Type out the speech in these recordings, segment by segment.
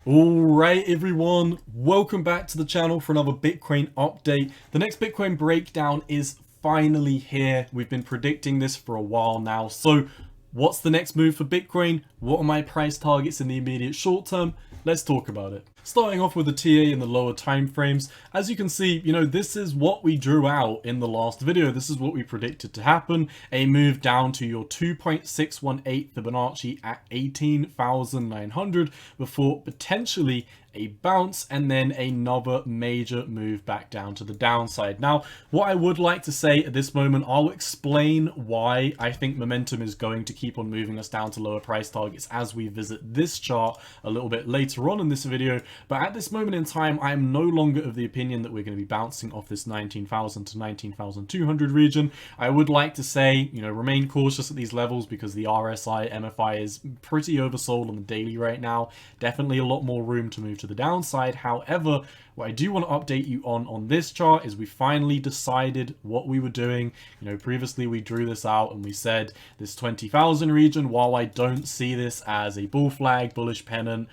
Alright everyone, welcome back to the channel for another Bitcoin update. The next Bitcoin breakdown is finally here. We've been predicting this for a while now. So what's the next move for Bitcoin? What are my price targets in the immediate short term? Let's talk about it. Starting off with the TA in the lower time frames, as you can see, this is what we drew out in the last video. This is what we predicted to happen. A move down to your 2.618 Fibonacci at 18,900 before potentially a bounce and then another major move back down to the downside. Now, what I would like to say at this moment, I'll explain why I think momentum is going to keep on moving us down to lower price targets as we visit this chart a little bit later on in this video. But at this moment in time, I am no longer of the opinion that we're going to be bouncing off this 19,000 to 19,200 region. I would like to say, remain cautious at these levels because the RSI, MFI is pretty oversold on the daily right now. Definitely a lot more room to move to the downside. However, what I do want to update you on this chart is we finally decided what we were doing. Previously we drew this out and we said this 20,000 region, while I don't see this as a bull flag, bullish pennant,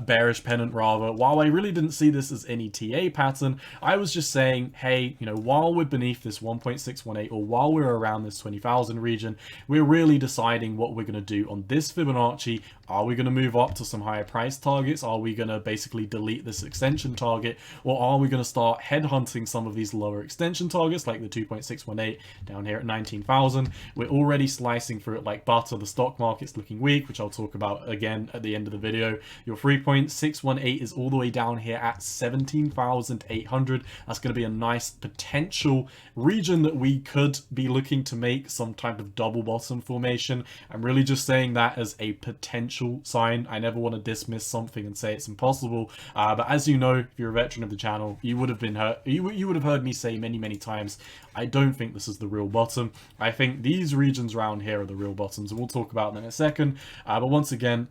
bearish pennant rather, while I really didn't see this as any TA pattern, I was just saying, hey, while we're beneath this 1.618 or while we're around this 20,000 region, we're really deciding what we're going to do on this Fibonacci. Are we going to move up to some higher price targets? Are we going to basically delete this extension target? Or are we going to start headhunting some of these lower extension targets like the 2.618 down here at 19,000? We're already slicing through it like butter. The stock market's looking weak, which I'll talk about again at the end of the video. Your 3.618 is all the way down here at 17,800. That's going to be a nice potential region that we could be looking to make some type of double bottom formation. I'm really just saying that as a potential sign. I never want to dismiss something and say it's impossible. But as you know, if you're a veteran of the channel, you would have been heard. You would have heard me say many times, I don't think this is the real bottom. I think these regions around here are the real bottoms, and we'll talk about them in a second. But once again,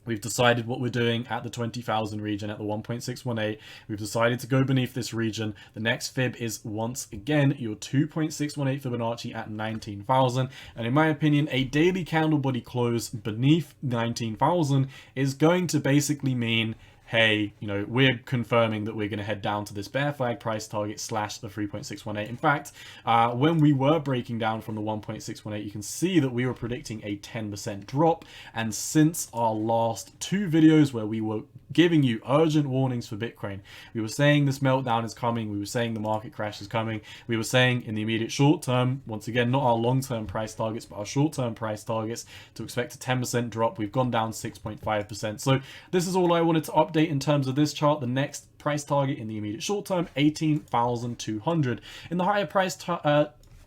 we've decided what we're doing at the 20,000 region, at the 1.618. We've decided to go beneath this region. The next fib is once again your 2.618 Fibonacci at 19,000. And in my opinion, a daily candle body close beneath 19,000 is going to basically mean, hey, we're confirming that we're going to head down to this bear flag price target slash the 3.618. In fact, when we were breaking down from the 1.618, you can see that we were predicting a 10% drop. And since our last two videos where we were giving you urgent warnings for Bitcoin, we were saying this meltdown is coming. We were saying the market crash is coming. We were saying in the immediate short term, once again, not our long-term price targets, but our short-term price targets, to expect a 10% drop. We've gone down 6.5%. So this is all I wanted to update in terms of this chart. The next price target in the immediate short term, 18,200. In the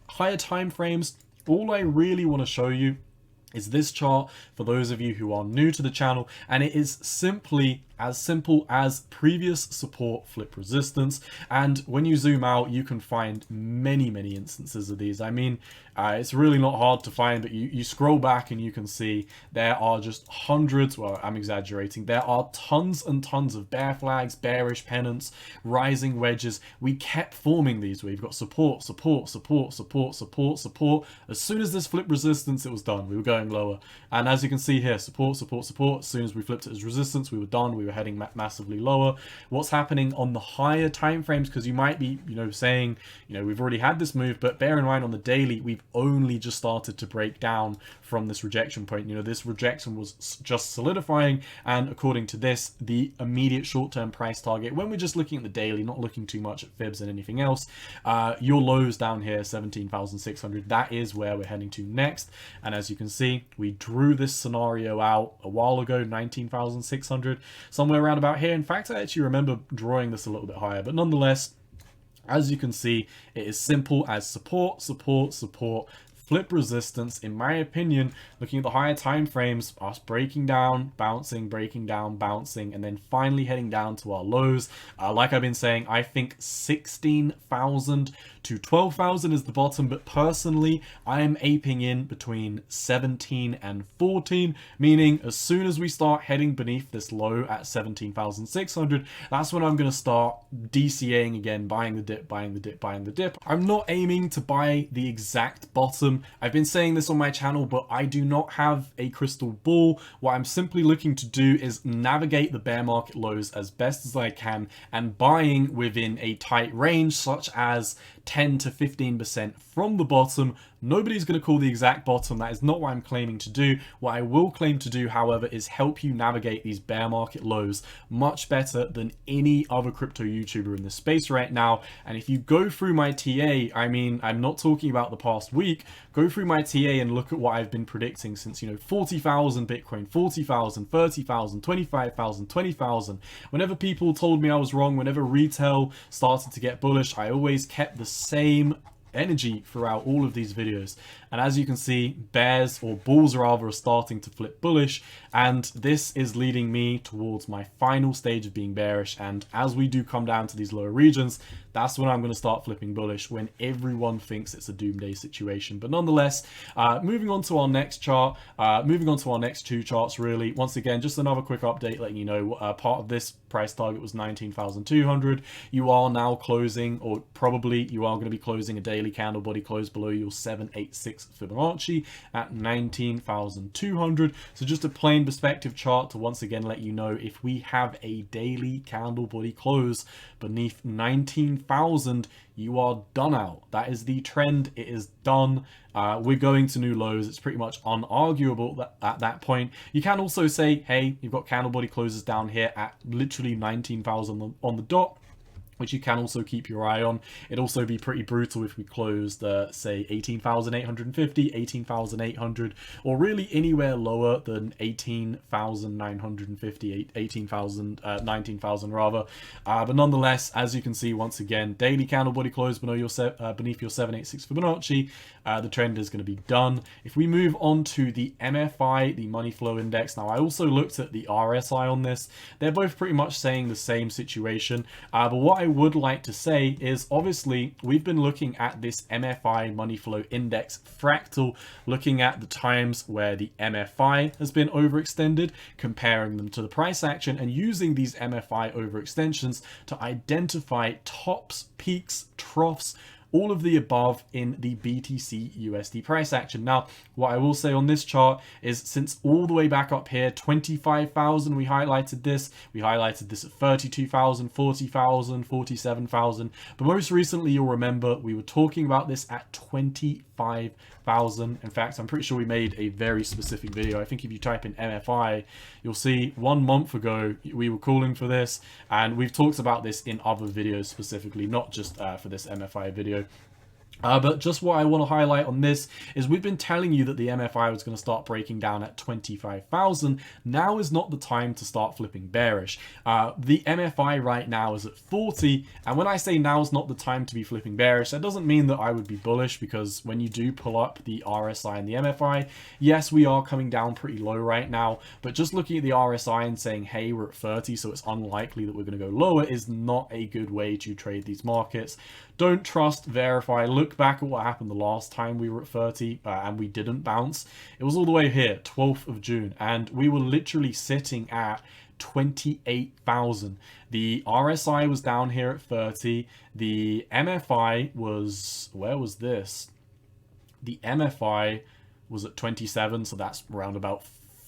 higher time frames, all I really want to show you is this chart for those of you who are new to the channel, and it is simply as simple as previous support flip resistance. And when you zoom out, you can find many instances of these. I mean, it's really not hard to find, but you scroll back and you can see there are just hundreds, well, I'm exaggerating, there are tons and tons of bear flags, bearish pennants, rising wedges. We kept forming these. We've got support. As soon as this flip resistance, it was done. We were going lower. And as you can see here, support. As soon as we flipped it as resistance, we were done. We were heading massively lower. What's happening on the higher time frames? Because you might be, saying, we've already had this move, but bear in mind on the daily, we've only just started to break down from this rejection point. This rejection was just solidifying, and according to this, the immediate short-term price target, when we're just looking at the daily, not looking too much at fibs and anything else, your lows down here, 17,600, that is where we're heading to next. And as you can see, we drew this scenario out a while ago, 19,600, somewhere around about here. In fact, I actually remember drawing this a little bit higher, but nonetheless, as you can see, it is simple as support, flip resistance. In my opinion, looking at the higher time frames, us breaking down, bouncing, breaking down, bouncing, and then finally heading down to our lows. Like I've been saying, I think 16,000 to 12,000 is the bottom, but personally, I am aping in between 17 and 14, meaning as soon as we start heading beneath this low at 17,600, that's when I'm going to start DCAing again, buying the dip. I'm not aiming to buy the exact bottom bottom. I've been saying this on my channel, but I do not have a crystal ball. What I'm simply looking to do is navigate the bear market lows as best as I can and buying within a tight range, such as 10 to 15% from the bottom. Nobody's going to call the exact bottom. That is not what I'm claiming to do. What I will claim to do, however, is help you navigate these bear market lows much better than any other crypto YouTuber in this space right now. And if you go through my TA, I mean, I'm not talking about the past week, go through my TA and look at what I've been predicting since, 40,000 Bitcoin, 40,000, 30,000, 25,000, 20,000. Whenever people told me I was wrong, whenever retail started to get bullish, I always kept the same energy throughout all of these videos. And as you can see, bears, or bulls rather, are starting to flip bullish, and this is leading me towards my final stage of being bearish. And as we do come down to these lower regions, that's when I'm going to start flipping bullish, when everyone thinks it's a doomsday situation. But nonetheless, moving on to our next chart, moving on to our next two charts really. Once again, just another quick update letting you know part of this price target was 19,200. You are now closing, or probably you are going to be closing, a daily candle body close below your 786 Fibonacci at 19,200. So just a plain perspective chart to once again let you know, if we have a daily candle body close beneath 19,000, you are done out. That is the trend. It is done. We're going to new lows. It's pretty much unarguable that at that point. You can also say, hey, you've got candle body closes down here at literally 19,000 on the dot, which you can also keep your eye on. It'd also be pretty brutal if we closed, say, 18,850, 18,800, or really anywhere lower than 18,950, 18,000, 19,000 rather. But nonetheless, as you can see, once again, daily candle body close below your beneath your 786 Fibonacci. The trend is going to be done. If we move on to the MFI, the money flow index, now I also looked at the RSI on this. They're both pretty much saying the same situation. But what I would like to say is, obviously, we've been looking at this MFI money flow index fractal, looking at the times where the MFI has been overextended, comparing them to the price action, and using these MFI overextensions to identify tops, peaks, troughs, all of the above in the BTC USD price action. Now, what I will say on this chart is, since all the way back up here, 25,000, we highlighted this at 32,000, 40,000, 47,000. But most recently, you'll remember we were talking about this at 25,000. In fact, I'm pretty sure we made a very specific video. I think if you type in MFI, you'll see 1 month ago, we were calling for this, and we've talked about this in other videos specifically, not just for this MFI video. But just what I want to highlight on this is, we've been telling you that the MFI was going to start breaking down at 25,000. Now is not the time to start flipping bearish. The MFI right now is at 40. And when I say now is not the time to be flipping bearish, that doesn't mean that I would be bullish, because when you do pull up the RSI and the MFI, yes, we are coming down pretty low right now. But just looking at the RSI and saying, hey, we're at 30, so it's unlikely that we're going to go lower, is not a good way to trade these markets. Don't trust, verify. Look back at what happened the last time we were at 30 and we didn't bounce. It was all the way here, 12th of June, and we were literally sitting at 28,000. The RSI was down here at 30. The MFI was, where was this? The MFI was at 27, so that's around about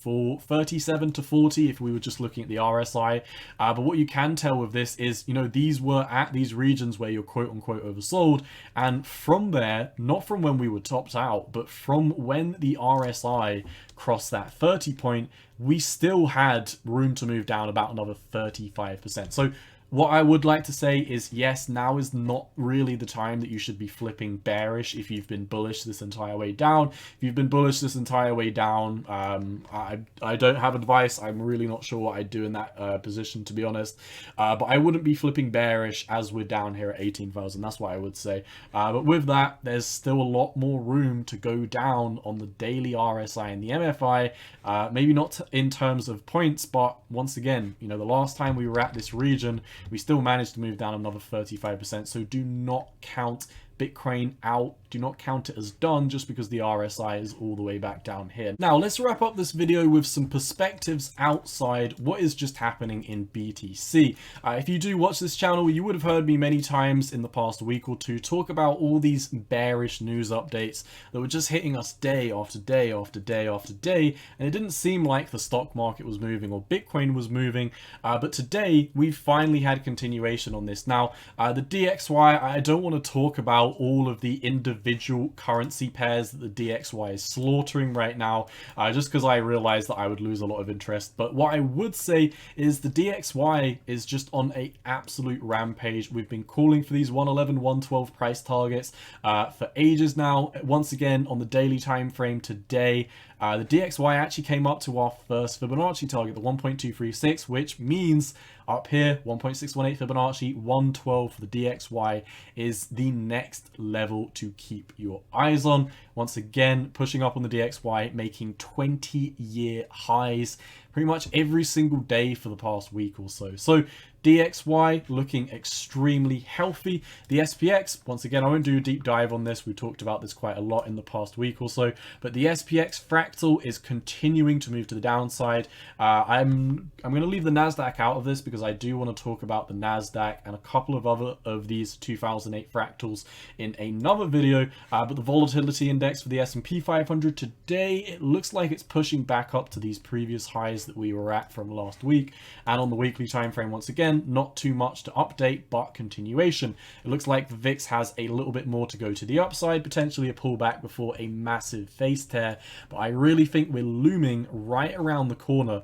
37 to 40 if we were just looking at the RSI. But what you can tell with this is, these were at these regions where you're quote unquote oversold, and from there, not from when we were topped out, but from when the RSI crossed that 30 point, we still had room to move down about another 35%. So what I would like to say is, yes, now is not really the time that you should be flipping bearish if you've been bullish this entire way down. If you've been bullish this entire way down, I don't have advice. I'm really not sure what I'd do in that position, to be honest. But I wouldn't be flipping bearish as we're down here at 18,000. That's what I would say. But with that, there's still a lot more room to go down on the daily RSI and the MFI. Maybe not in terms of points, but once again, the last time we were at this region, we still managed to move down another 35%. So do not count Bitcoin out. do not count it as done just because the RSI is all the way back down here. Now let's wrap up this video with some perspectives outside what is just happening in BTC. If you do watch this channel, you would have heard me many times in the past week or two talk about all these bearish news updates that were just hitting us day after day after day after day, and it didn't seem like the stock market was moving or Bitcoin was moving, but today we've finally had continuation on this. Now the DXY, I don't want to talk about all of the individual currency pairs that the DXY is slaughtering right now, just because I realized that I would lose a lot of interest. But what I would say is the DXY is just on a absolute rampage. We've been calling for these 111, 112 price targets for ages now. Once again, on the daily time frame today, the DXY actually came up to our first Fibonacci target, the 1.236, which means up here, 1.618 Fibonacci, 112 for the DXY is the next level to keep your eyes on. Once again, pushing up on the DXY, making 20-year highs pretty much every single day for the past week or so. So DXY looking extremely healthy. The SPX, once again, I won't do a deep dive on this. We talked about this quite a lot in the past week or so, but the SPX Fractal is continuing to move to the downside. I'm going to leave the NASDAQ out of this because I do want to talk about the NASDAQ and a couple of other of these 2008 fractals in another video, but the volatility index for the S&P 500 today, it looks like it's pushing back up to these previous highs that we were at from last week. And on the weekly time frame, once again, not too much to update, but continuation. It looks like the VIX has a little bit more to go to the upside, potentially a pullback before a massive face tear, but I really think we're looming right around the corner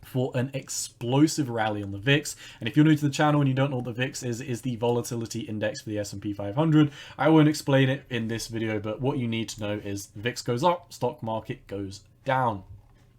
for an explosive rally on the VIX. And if you're new to the channel and you don't know what the VIX is the volatility index for the S&P 500. I won't explain it in this video, but what you need to know is the VIX goes up, stock market goes down.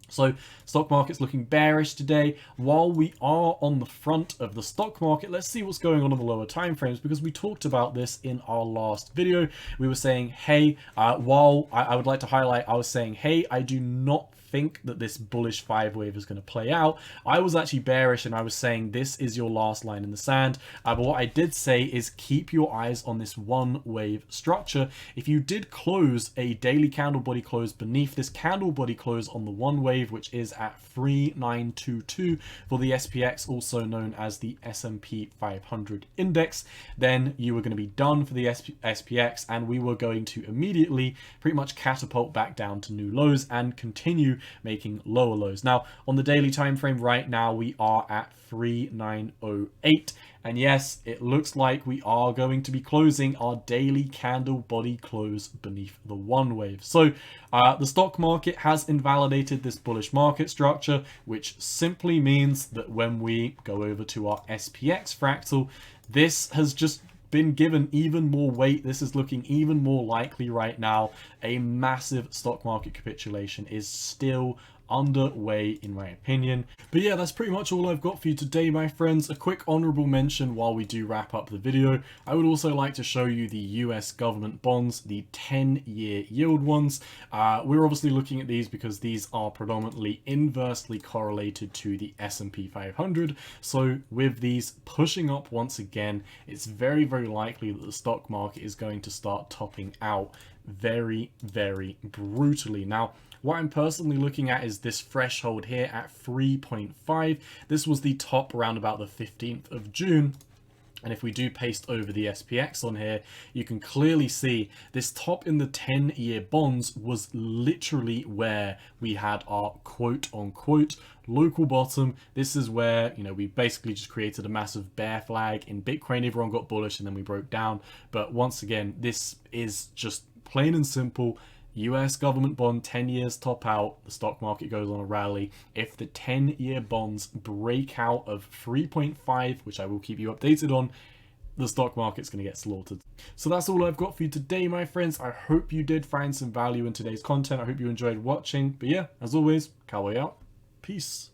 So stock market's looking bearish today. While we are on the front of the stock market, let's see what's going on the lower time frames, because we talked about this in our last video. We were saying, hey, while I would like to highlight, I was saying, hey, I do not think that this bullish 5 wave is going to play out. I was actually bearish and I was saying this is your last line in the sand, but what I did say is keep your eyes on this 1 wave structure. If you did close a daily candle body close beneath this candle body close on the 1 wave, which is at 3922 for the SPX, also known as the S&P 500 index, then you were going to be done for the SPX, and we were going to immediately pretty much catapult back down to new lows and continue making lower lows. Now on the daily time frame right now we are at 3908, and yes, it looks like we are going to be closing our daily candle body close beneath the 1 wave. So the stock market has invalidated this bullish market structure, which simply means that when we go over to our SPX fractal, this has just been given even more weight. This is looking even more likely right now. A massive stock market capitulation is still underway in my opinion. But yeah, that's pretty much all I've got for you today, my friends. A quick honorable mention while we do wrap up the video. I would also like to show you the US government bonds, the 10-year yield ones. We're obviously looking at these because these are predominantly inversely correlated to the S&P 500. So with these pushing up once again, it's very, very likely that the stock market is going to start topping out very, very brutally. Now, what I'm personally looking at is this threshold here at 3.5. This was the top around about the 15th of June. And if we do paste over the SPX on here, you can clearly see this top in the 10-year bonds was literally where we had our quote-unquote local bottom. This is where, you know, we basically just created a massive bear flag in Bitcoin. Everyone got bullish and then we broke down. But once again, this is just plain and simple US government bond 10 years top out, the stock market goes on a rally. If the 10-year bonds break out of 3.5, which I will keep you updated on, the stock market's going to get slaughtered. So that's all I've got for you today, my friends. I hope you did find some value in today's content. I hope you enjoyed watching. But yeah, as always, cowboy out. Peace.